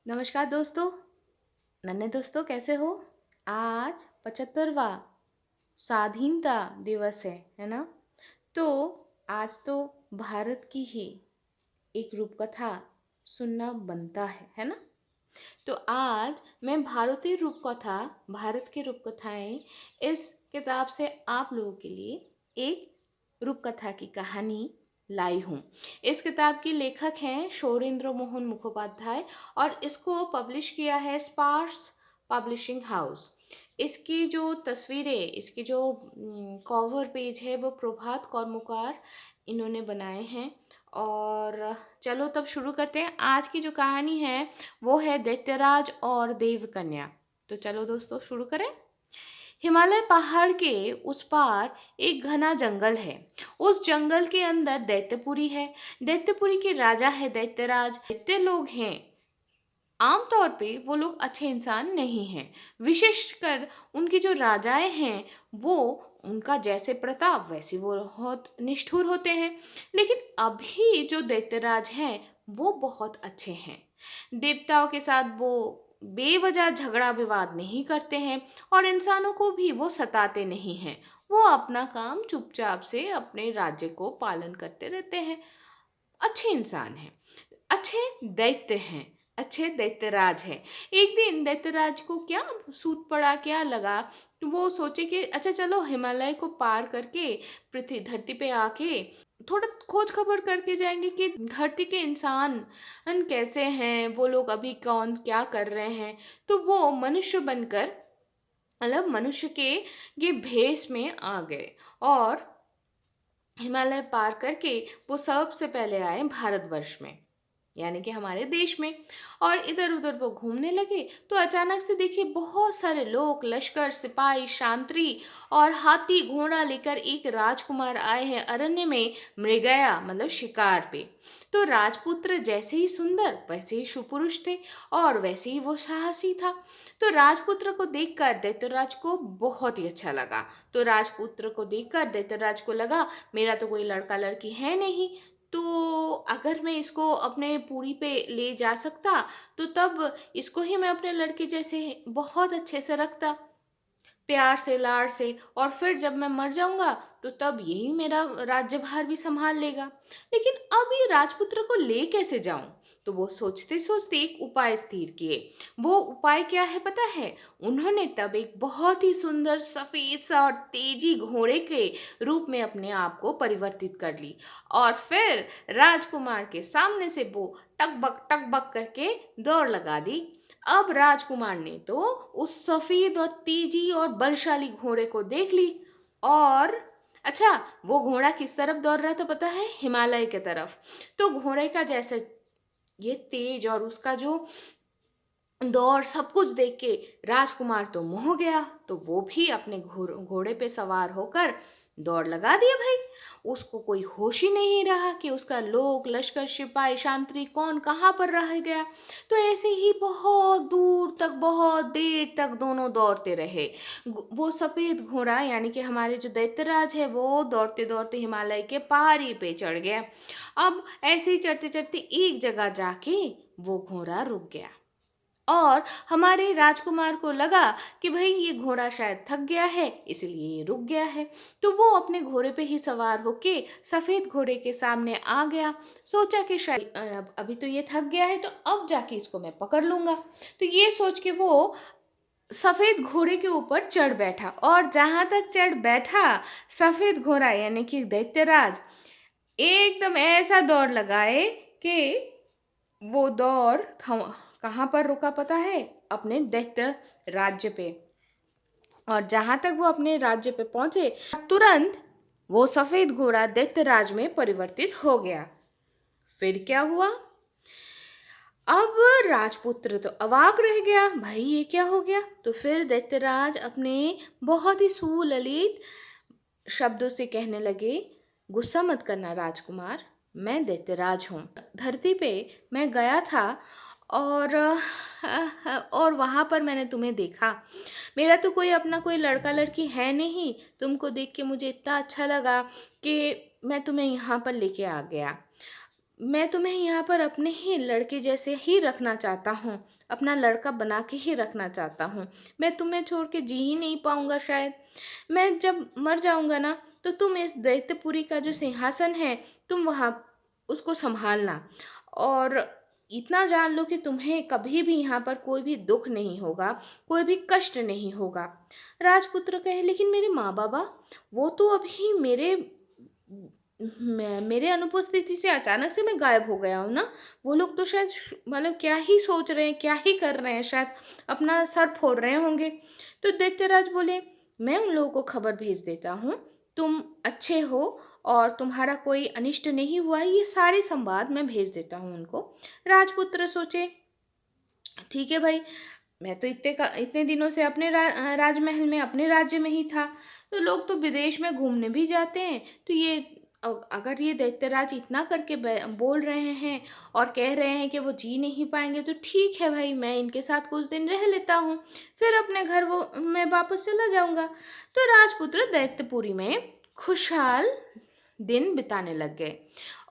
नमस्कार दोस्तों। नन्हे दोस्तों, कैसे हो? आज 75वां स्वाधीनता दिवस है ना? तो आज तो भारत की ही एक रूपकथा सुनना बनता है ना? तो आज मैं भारतीय रूपकथा, भारत की रूपकथाएं, इस किताब से आप लोगों के लिए एक रूपकथा की कहानी लाई हूँ। इस किताब की लेखक हैं शौरेंद्र मोहन मुखोपाध्याय और इसको पब्लिश किया है स्पार्स पब्लिशिंग हाउस। इसकी जो तस्वीरें, इसकी जो कवर पेज है वो प्रभात कर्मकार इन्होंने बनाए हैं। और चलो तब शुरू करते हैं। आज की जो कहानी है वो है दैत्यराज और देवकन्या। तो चलो दोस्तों शुरू करें। हिमालय पहाड़ के उस पार एक घना जंगल है। उस जंगल के अंदर दैत्यपुरी है। दैत्यपुरी के राजा है दैत्यराज। दैत्य लोग हैं, आमतौर पे वो लोग अच्छे इंसान नहीं हैं। विशेषकर उनके जो राजाएं हैं वो, उनका जैसे प्रताप वैसे वो बहुत निष्ठुर होते हैं। लेकिन अभी जो दैत्यराज हैं वो बहुत अच्छे हैं। देवताओं के साथ वो बेवजह झगड़ा विवाद नहीं करते हैं और इंसानों को भी वो सताते नहीं हैं। वो अपना काम चुपचाप से अपने राज्य को पालन करते रहते हैं। अच्छे इंसान हैं, अच्छे दैत्य हैं, अच्छे दैत्यराज हैं। एक दिन दैत्यराज को क्या सूत पड़ा, क्या लगा, तो वो सोचे कि अच्छा चलो हिमालय को पार करके पृथ्वी धरती पे आके थोड़ा खोज खबर करके जाएंगे कि धरती के इंसान कैसे हैं, वो लोग अभी कौन क्या कर रहे हैं। तो वो मनुष्य बनकर, मतलब मनुष्य के ये भेष में आ गए और हिमालय पार करके वो सबसे पहले आए भारतवर्ष में, यानी कि हमारे देश में। और इधर उधर वो घूमने लगे तो अचानक से देखिए बहुत सारे लोग, लश्कर, सिपाही, शांति और हाथी घोड़ा लेकर एक राजकुमार आए हैं अरण्य में, मृगया मतलब शिकार पे। तो राजपुत्र जैसे ही सुंदर वैसे ही सुपुरुष थे और वैसे ही वो साहसी था। तो राजपुत्र को देखकर दैत्यराज को बहुत ही अच्छा लगा। तो राजपुत्र को देखकर दैत्यराज को लगा मेरा तो कोई लड़का लड़की है नहीं, तो अगर मैं इसको अपने पूरी पे ले जा सकता तो तब इसको ही मैं अपने लड़के जैसे बहुत अच्छे से रखता, प्यार से लाड़ से, और फिर जब मैं मर जाऊंगा तो तब यही मेरा राज्यभार भी संभाल लेगा। लेकिन अब ये राजपुत्र को ले कैसे जाऊं? तो वो सोचते सोचते एक उपाय स्थिर किए। वो उपाय क्या है पता है? उन्होंने तब एक बहुत ही सुंदर सफेद सा और तेजी घोड़े के रूप में अपने आप को परिवर्तित कर ली और फिर राजकुमार के सामने से वो टक बक करके दौड़ लगा दी। अब राजकुमार ने तो उस सफेद और तेजी और बलशाली घोड़े को देख ली और अच्छा, वो घोड़ा किस तरफ दौड़ रहा था पता है? हिमालय की तरफ। तो घोड़े का जैसे ये तेज और उसका जो दौड़ सब कुछ देख के राजकुमार तो मोह गया, तो वो भी अपने घोड़े पे सवार होकर दौड़ लगा दिया भाई। उसको कोई होश ही नहीं रहा कि उसका लोग, लश्कर, सिपाही, शांति कौन कहाँ पर रह गया। तो ऐसे ही बहुत दूर तक, बहुत देर तक दोनों दौड़ते रहे। वो सफेद घोड़ा यानी कि हमारे जो दैत्यराज है वो दौड़ते दौड़ते हिमालय के पहाड़ी पे चढ़ गया। अब ऐसे ही चढ़ते चढ़ते एक जगह जाके वो घोड़ा रुक गया और हमारे राजकुमार को लगा कि भाई ये घोड़ा शायद थक गया है इसलिए ये रुक गया है। तो वो अपने घोड़े पे ही सवार होके सफेद घोड़े के सामने आ गया। सोचा कि शायद अभी तो ये थक गया है तो अब जाके इसको मैं पकड़ लूंगा। तो ये सोच के वो सफेद घोड़े के ऊपर चढ़ बैठा और जहां तक चढ़ बैठा सफेद घोड़ा यानी कि दैत्यराज एकदम ऐसा दौड़ लगाए कि वो दौड़ कहाँ पर रुका पता है? अपने दैत्य राज्य पे। और जहां तक वो अपने राज्य पे पहुंचे तुरंत वो सफेद घोड़ा दैत्य राज में परिवर्तित हो गया। फिर क्या हुआ? अब राजपुत्र तो अवाक रह गया, भाई ये क्या हो गया? तो फिर दैत्यराज अपने बहुत ही सुललित शब्दों से कहने लगे, गुस्सा मत करना राजकुमार, मैं दैत्यराज हूँ। धरती पे मैं गया था और और वहाँ पर मैंने तुम्हें देखा। मेरा तो कोई अपना कोई लड़का लड़की है नहीं। तुमको देख के मुझे इतना अच्छा लगा कि मैं तुम्हें यहाँ पर लेके आ गया। मैं तुम्हें यहाँ पर अपने ही लड़के जैसे ही रखना चाहता हूँ, अपना लड़का बना के ही रखना चाहता हूँ। मैं तुम्हें छोड़ के जी ही नहीं पाऊँगा शायद। मैं जब मर जाऊँगा ना, तो तुम इस दैत्यपुरी का जो सिंहासन है, तुम वहाँ उसको संभालना। और इतना जान लो कि तुम्हें कभी भी यहाँ पर कोई भी दुख नहीं होगा, कोई भी कष्ट नहीं होगा। राजपुत्र कहे, लेकिन मेरे माँ बाबा, वो तो अभी मेरे अनुपस्थिति से अचानक से मैं गायब हो गया हूँ ना। वो लोग तो शायद मतलब क्या ही सोच रहे हैं, क्या ही कर रहे हैं, शायद अपना सर फोड़ रहे होंगे। तो दैत्यराज बोले, मैं उन लोगों को खबर भेज देता हूँ, तुम अच्छे हो और तुम्हारा कोई अनिष्ट नहीं हुआ है, ये सारे संवाद मैं भेज देता हूँ उनको। राजपुत्र सोचे, ठीक है भाई, मैं तो इतने दिनों से अपने राजमहल में, अपने राज्य में ही था। तो लोग तो विदेश में घूमने भी जाते हैं, तो ये अगर ये दैत्यराज इतना करके बोल रहे हैं और कह रहे हैं कि वो जी नहीं पाएंगे, तो ठीक है भाई, मैं इनके साथ कुछ दिन रह लेता हूँ, फिर अपने घर वो मैं वापस चला जाऊंगा। तो राजपुत्र दैत्यपुरी में खुशहाल दिन बिताने लग गए।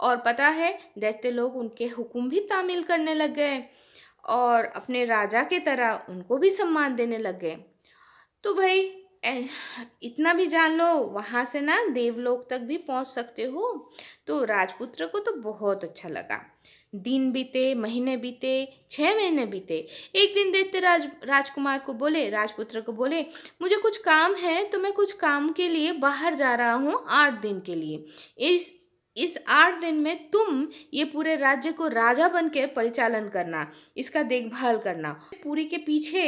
और पता है, दैत्य लोग उनके हुक्म भी तामील करने लग गए और अपने राजा के तरह उनको भी सम्मान देने लग गए। तो भाई, ए, इतना भी जान लो, वहाँ से ना देवलोक तक भी पहुँच सकते हो। तो राजपुत्र को तो बहुत अच्छा लगा। दिन बीते, महीने बीते, 6 महीने बीते। एक दिन दैत्य राजकुमार को बोले, राजपुत्र को बोले, मुझे कुछ काम है, तो मैं कुछ काम के लिए बाहर जा रहा हूँ 8 दिन के लिए। इस 8 दिन में तुम ये पूरे राज्य को राजा बन के परिचालन करना, इसका देखभाल करना। पुरी के पीछे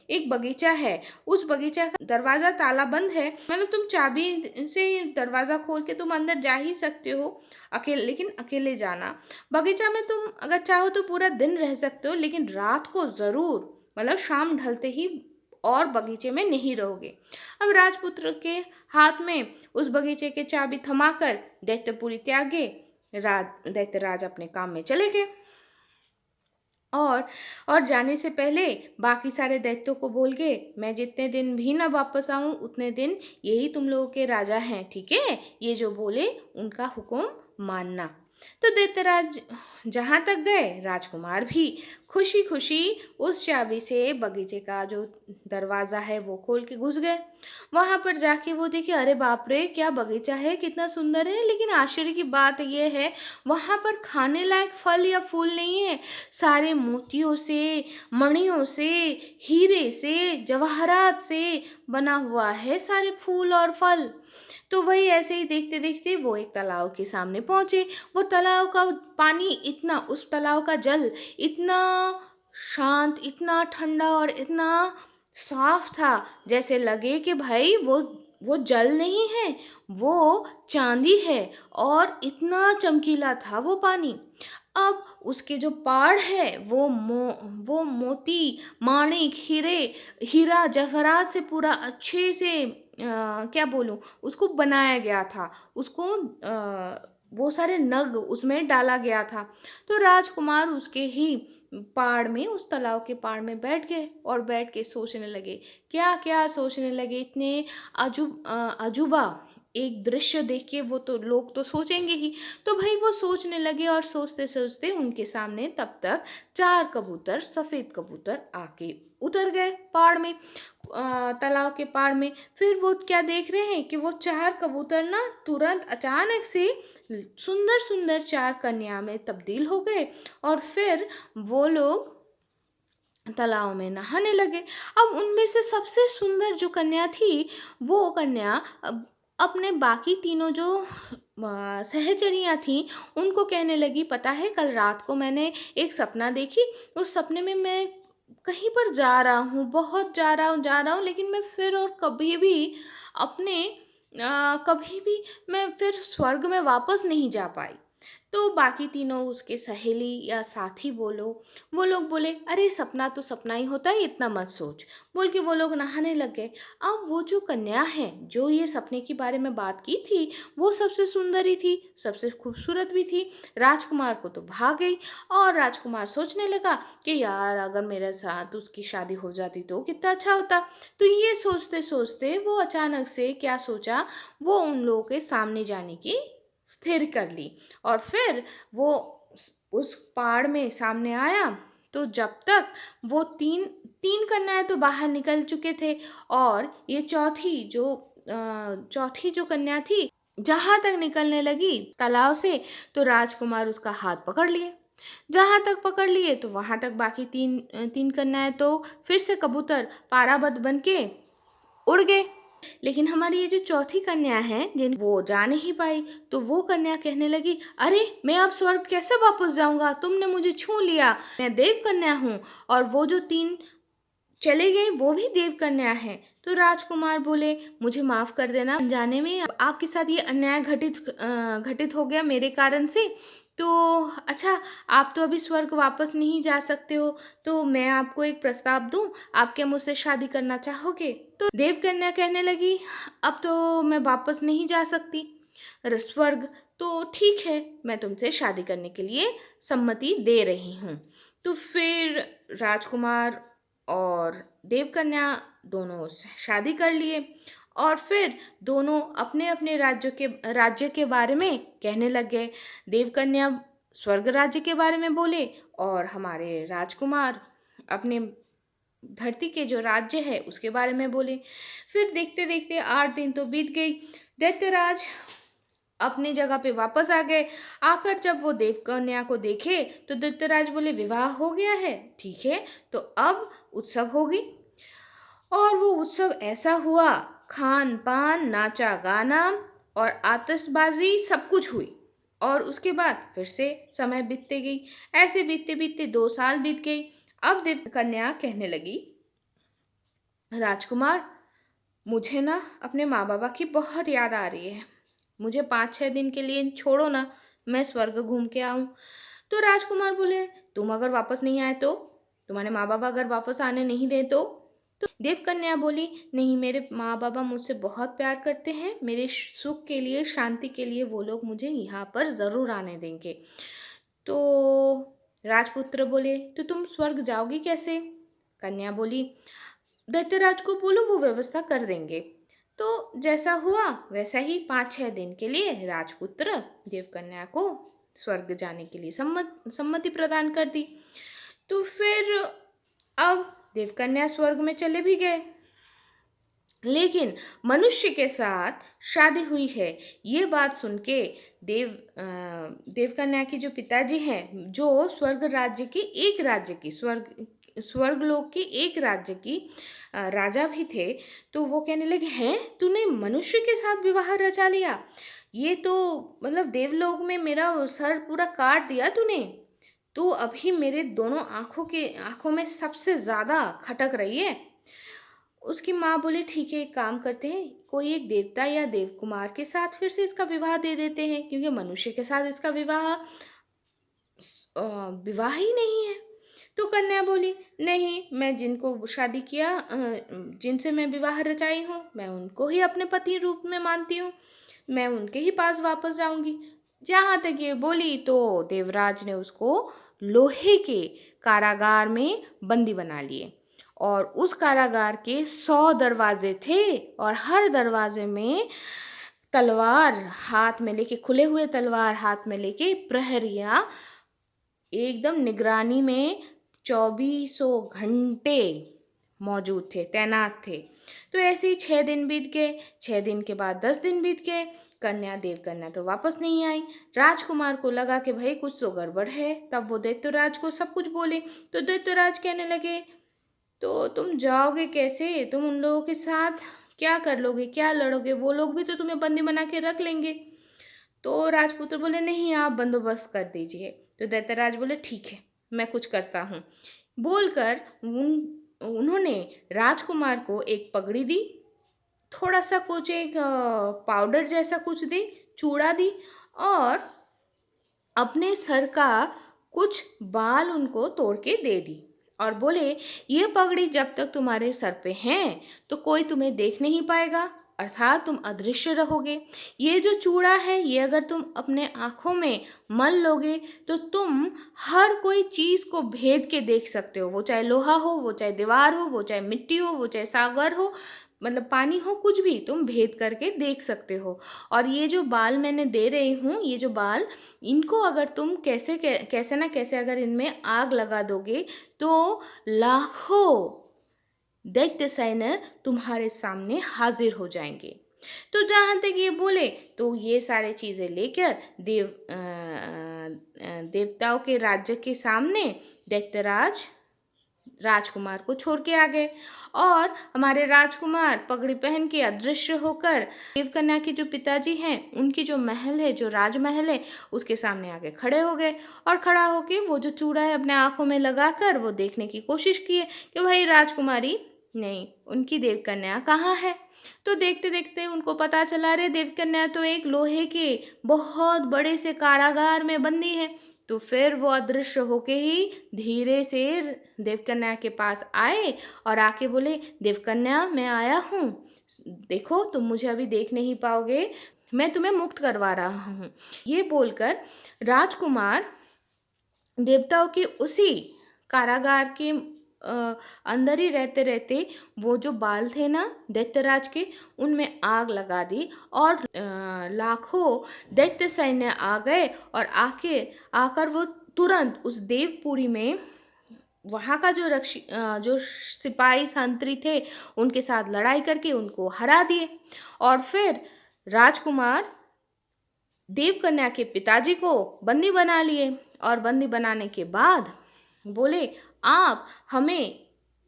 एक बगीचा है, उस बगीचा का दरवाजा ताला बंद है, मतलब तुम चाबी से दरवाजा खोल के तुम अंदर जा ही सकते हो अकेले, लेकिन अकेले जाना। बगीचा में तुम अगर चाहो तो पूरा दिन रह सकते हो, लेकिन रात को जरूर, मतलब शाम ढलते ही और बगीचे में नहीं रहोगे। अब राजपुत्र के हाथ में उस बगीचे के चाबी थमाकर दैत्यपुरी त्यागे दैत्यराज अपने काम में चले गए। और जाने से पहले बाकी सारे दैत्यों को बोल गए, मैं जितने दिन भी ना वापस आऊं उतने दिन यही तुम लोगों के राजा हैं, ठीक है? ये जो बोले उनका हुक्म मानना। तो दैत्यराज जहाँ तक गए, राजकुमार भी खुशी खुशी उस चाबी से बगीचे का जो दरवाज़ा है वो खोल के घुस गए। वहाँ पर जाके वो देखे, अरे बाप रे, क्या बगीचा है, कितना सुंदर है। लेकिन आश्चर्य की बात ये है, वहाँ पर खाने लायक फल या फूल नहीं है। सारे मोतियों से, मणियों से, हीरे से, जवाहरात से बना हुआ है सारे फूल और फल। तो वही ऐसे ही देखते देखते वो एक तालाब के सामने पहुंचे। वो तालाब का पानी इतना, उस तालाब का जल इतना शांत, इतना ठंडा और इतना साफ था, जैसे लगे कि भाई वो जल नहीं है, वो चांदी है। और इतना चमकीला था वो पानी। अब उसके जो पहाड़ है वो मोती, माणिक, हीरा जवाहरात से पूरा अच्छे से क्या बोलूं, उसको बनाया गया था। उसको वो सारे नग उसमें डाला गया था। तो राजकुमार उसके ही पहाड़ में, उस तालाब के पहाड़ में बैठ गए और बैठ के सोचने लगे। क्या क्या सोचने लगे, इतने अजूबा एक दृश्य देख के वो तो लोग तो सोचेंगे ही। तो भाई वो सोचने लगे और सोचते सोचते उनके सामने तब तक 4 कबूतर, सफ़ेद कबूतर आके उतर गए पहाड़ में, तालाब के पहाड़ में। फिर वो क्या देख रहे हैं कि वो 4 कबूतर ना तुरंत अचानक से सुंदर सुंदर 4 कन्या में तब्दील हो गए और फिर वो लोग तालाब में नहाने लगे। अब उनमें से सबसे सुंदर जो कन्या थी, वो कन्या अपने बाकी तीनों जो सहचरियाँ थीं उनको कहने लगी, पता है कल रात को मैंने एक सपना देखी। उस सपने में मैं कहीं पर जा रहा हूँ, बहुत जा रहा हूँ, लेकिन मैं फिर और कभी भी मैं फिर स्वर्ग में वापस नहीं जा पाई। तो बाकी तीनों उसके सहेली या साथी बोलो, वो लोग बोले, अरे सपना तो सपना ही होता है, इतना मत सोच, बोल के वो लोग नहाने लग गए। अब वो जो कन्या है, जो ये सपने के बारे में बात की थी, वो सबसे सुंदरी थी, सबसे खूबसूरत भी थी। राजकुमार को तो भाग गई और राजकुमार सोचने लगा कि यार अगर मेरे साथ उसकी शादी हो जाती तो कितना अच्छा होता। तो ये सोचते सोचते वो अचानक से क्या सोचा, वो उन लोगों के सामने जाने की स्थिर कर ली। और फिर वो उस पहाड़ में सामने आया, तो जब तक वो तीन तीन कन्याएं तो बाहर निकल चुके थे, और ये चौथी जो कन्या थी, जहां तक निकलने लगी तालाब से, तो राजकुमार उसका हाथ पकड़ लिए। जहां तक पकड़ लिए तो वहां तक बाकी तीन कन्याएं तो फिर से कबूतर पाराबत बन के उड़ गए। लेकिन हमारी ये जो चौथी कन्या है, जिन वो जा नहीं पाई, तो वो कन्या कहने लगी, अरे मैं अब स्वर्ग कैसे वापस जाऊंगा, तुमने मुझे छू लिया, मैं देव कन्या हूँ, और वो जो तीन चले गई वो भी देव कन्या है। तो राजकुमार बोले, मुझे माफ कर देना, अनजाने में आपके साथ ये अन्याय घटित हो गया मेरे कारण से। तो अच्छा, आप तो अभी स्वर्ग वापस नहीं जा सकते हो, तो मैं आपको एक प्रस्ताव दूं, आप क्या मुझसे शादी करना चाहोगे? तो देव कन्या कहने लगी, अब तो मैं वापस नहीं जा सकती स्वर्ग, तो ठीक है, मैं तुमसे शादी करने के लिए सम्मति दे रही हूँ। तो फिर राजकुमार और देवकन्या दोनों शादी कर लिए, और फिर दोनों अपने अपने राज्य के बारे में कहने लग गए। देवकन्या स्वर्ग राज्य के बारे में बोले, और हमारे राजकुमार अपने धरती के जो राज्य है उसके बारे में बोले। फिर देखते देखते 8 दिन तो बीत गई। दैत्यराज अपनी जगह पे वापस आ गए। आकर जब वो देवकन्या को देखे, तो दैत्यराज बोले, विवाह हो गया है, ठीक है, तो अब उत्सव होगी। और वो उत्सव ऐसा हुआ, खान पान, नाचा गाना और आतिशबाजी सब कुछ हुई। और उसके बाद फिर से समय बीतते गई। ऐसे बीतते बीतते 2 साल बीत गई। अब देवकन्या कहने लगी, राजकुमार, मुझे ना अपने माँ बाबा की बहुत याद आ रही है, मुझे 5-6 दिन के लिए छोड़ो ना, मैं स्वर्ग घूम के आऊं। तो राजकुमार बोले, तुम अगर वापस नहीं आए तो, तुम्हारे माँ बाबा अगर वापस आने नहीं दे तो देवकन्या बोली, नहीं, मेरे माँ बाबा मुझसे बहुत प्यार करते हैं, मेरे सुख के लिए, शांति के लिए वो लोग मुझे यहाँ पर ज़रूर आने देंगे। तो राजपुत्र बोले, तो तुम स्वर्ग जाओगी कैसे? कन्या बोली, दैत्यराज को बोलो, वो व्यवस्था कर देंगे। तो जैसा हुआ वैसा ही 5-6 दिन के लिए राजपुत्र देवकन्या को स्वर्ग जाने के लिए सम्मति प्रदान कर दी। तो फिर अब देवकन्या स्वर्ग में चले भी गए, लेकिन मनुष्य के साथ शादी हुई है। ये बात सुन के देवकन्या के जो पिताजी हैं, जो स्वर्गलोक के एक राज्य की राजा भी थे, तो वो कहने लगे, हैं, तूने मनुष्य के साथ विवाह रचा लिया, ये तो मतलब देवलोक में मेरा सर पूरा काट दिया तूने, तो अभी मेरे दोनों आंखों में सबसे ज़्यादा खटक रही है। उसकी माँ बोली, ठीक है, एक काम करते हैं, कोई एक देवता या देवकुमार के साथ फिर से इसका विवाह दे देते हैं, क्योंकि मनुष्य के साथ इसका विवाह ही नहीं है। तो कन्या बोली, नहीं, मैं जिनको शादी किया, जिनसे मैं विवाह रचाई हूँ, मैं उनको ही अपने पति रूप में मानती हूँ, मैं उनके ही पास वापस जाऊंगी। जहाँ तक ये बोली, तो देवराज ने उसको लोहे के कारागार में बंदी बना लिए, और उस कारागार के 100 दरवाजे थे, और हर दरवाजे में तलवार हाथ में लेके, खुले हुए तलवार हाथ में लेके प्रहरिया एकदम निगरानी में 2400 घंटे मौजूद थे, तैनात थे। तो ऐसे ही 6 दिन बीत गए। 6 दिन के बाद 10 दिन बीत गए। देवकन्या तो वापस नहीं आई। राजकुमार को लगा कि भाई कुछ तो गड़बड़ है। तब वो दैत्यराज को सब कुछ बोले। तो दैत्यराज कहने लगे, तो तुम जाओगे कैसे? तुम उन लोगों के साथ क्या कर लोगे, क्या लड़ोगे? वो लोग भी तो तुम्हें बंदी बना के रख लेंगे। तो राजपुत्र बोले, नहीं, आप बंदोबस्त कर दीजिए। तो दैत्यराज बोले, ठीक है, मैं कुछ करता हूँ। बोलकर उन्होंने राजकुमार को एक पगड़ी दी, थोड़ा सा कुछ एक पाउडर जैसा कुछ दी, चूड़ा दी, और अपने सर का कुछ बाल उनको तोड़ के दे दी, और बोले, ये पगड़ी जब तक तुम्हारे सर पे हैं तो कोई तुम्हें देख नहीं पाएगा, अर्थात तुम अदृश्य रहोगे। ये जो चूड़ा है, ये अगर तुम अपने आँखों में मल लोगे तो तुम हर कोई चीज़ को भेद के देख सकते हो, वो चाहे लोहा हो, वो चाहे दीवार हो, वो चाहे मिट्टी हो, वो चाहे सागर हो, मतलब पानी हो, कुछ भी तुम भेद करके देख सकते हो। और ये जो बाल मैंने दे रही हूँ, ये जो बाल, इनको अगर तुम कैसे ना कैसे अगर इनमें आग लगा दोगे तो लाखों दैत्य सैन्य तुम्हारे सामने हाजिर हो जाएंगे। तो जहाँ तक ये बोले तो ये सारे चीज़ें लेकर देवताओं के राज्य के सामने दैत्यराज राजकुमार को छोड़ के आ गए। और हमारे राजकुमार पगड़ी पहन के अदृश्य होकर देवकन्या के जो पिताजी हैं उनकी जो महल है, जो राजमहल है, उसके सामने आके खड़े हो गए। और खड़ा होके वो जो चूड़ा है अपने आंखों में लगाकर वो देखने की कोशिश किए कि भाई राजकुमारी नहीं, उनकी देवकन्या कहाँ है। तो देखते देखते उनको पता चला, रे देवकन्या तो एक लोहे के बहुत बड़े से कारागार में बंदी है। तो फिर वो अदृश्य होके ही धीरे से देवकन्या के पास आए और आके बोले, देवकन्या मैं आया हूँ, देखो तुम मुझे अभी देख नहीं पाओगे, मैं तुम्हें मुक्त करवा रहा हूँ। ये बोलकर राजकुमार देवताओं के उसी कारागार के अंदर ही रहते रहते वो जो बाल थे ना दैत्यराज के, उनमें आग लगा दी और लाखों दैत्य सैन्य आ गए और आकर वो तुरंत उस देवपुरी में वहाँ का जो सिपाही संतरी थे उनके साथ लड़ाई करके उनको हरा दिए। और फिर राजकुमार देवकन्या के पिताजी को बंदी बना लिए। और बंदी बनाने के बाद बोले, आप हमें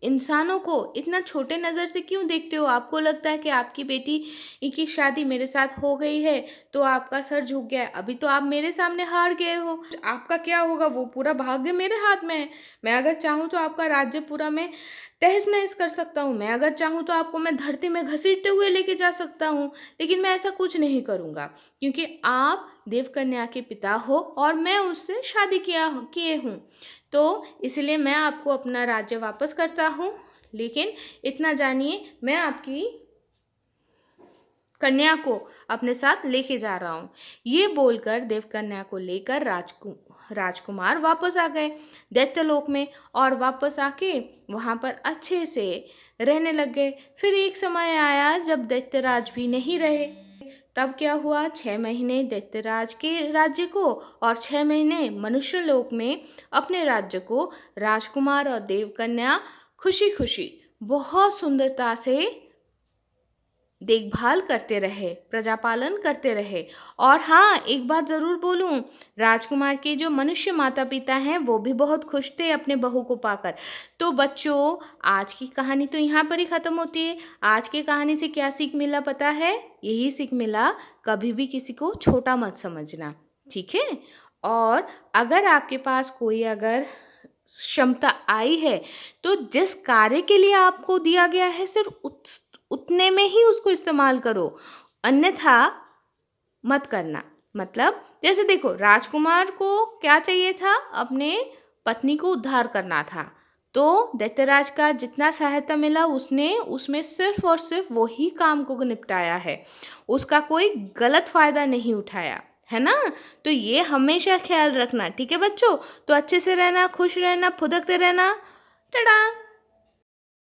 इंसानों को इतना छोटे नज़र से क्यों देखते हो? आपको लगता है कि आपकी बेटी की शादी मेरे साथ हो गई है तो आपका सर झुक गया है। अभी तो आप मेरे सामने हार गए हो, आपका क्या होगा वो पूरा भाग्य मेरे हाथ में है। मैं अगर चाहूँ तो आपका राज्य पूरा मैं तहस नहस कर सकता हूँ, मैं अगर चाहूँ तो आपको मैं धरती में घसीटते हुए लेके जा सकता हूँ, लेकिन मैं ऐसा कुछ नहीं करूँगा क्योंकि आप देवकन्या के पिता हो और मैं उससे शादी किए हूँ। तो इसलिए मैं आपको अपना राज्य वापस करता हूँ, लेकिन इतना जानिए मैं आपकी कन्या को अपने साथ लेके जा रहा हूँ। ये बोलकर देवकन्या को लेकर राजकुमार वापस आ गए दैत्यलोक में और वापस आके वहाँ पर अच्छे से रहने लग गए। फिर एक समय आया जब दैत्यराज भी नहीं रहे। तब क्या हुआ, 6 महीने दैत्यराज के राज्य को और 6 महीने मनुष्य लोक में अपने राज्य को राजकुमार और देवकन्या खुशी खुशी बहुत सुंदरता से देखभाल करते रहे, प्रजापालन करते रहे। और हाँ, एक बात ज़रूर बोलूँ, राजकुमार के जो मनुष्य माता पिता हैं वो भी बहुत खुश थे अपने बहू को पाकर। तो बच्चों, आज की कहानी तो यहाँ पर ही ख़त्म होती है। आज की कहानी से क्या सीख मिला पता है? यही सीख मिला, कभी भी किसी को छोटा मत समझना, ठीक है? और अगर आपके पास कोई अगर क्षमता आई है तो जिस कार्य के लिए आपको दिया गया है सिर्फ उतने में ही उसको इस्तेमाल करो, अन्यथा मत करना। मतलब जैसे देखो, राजकुमार को क्या चाहिए था, अपने पत्नी को उद्धार करना था। तो दैत्यराज का जितना सहायता मिला उसने उसमें सिर्फ और सिर्फ वही काम को निपटाया है, उसका कोई गलत फ़ायदा नहीं उठाया, है ना? तो ये हमेशा ख्याल रखना, ठीक है बच्चों? तो अच्छे से रहना, खुश रहना, फुदकते रहना। टाटा।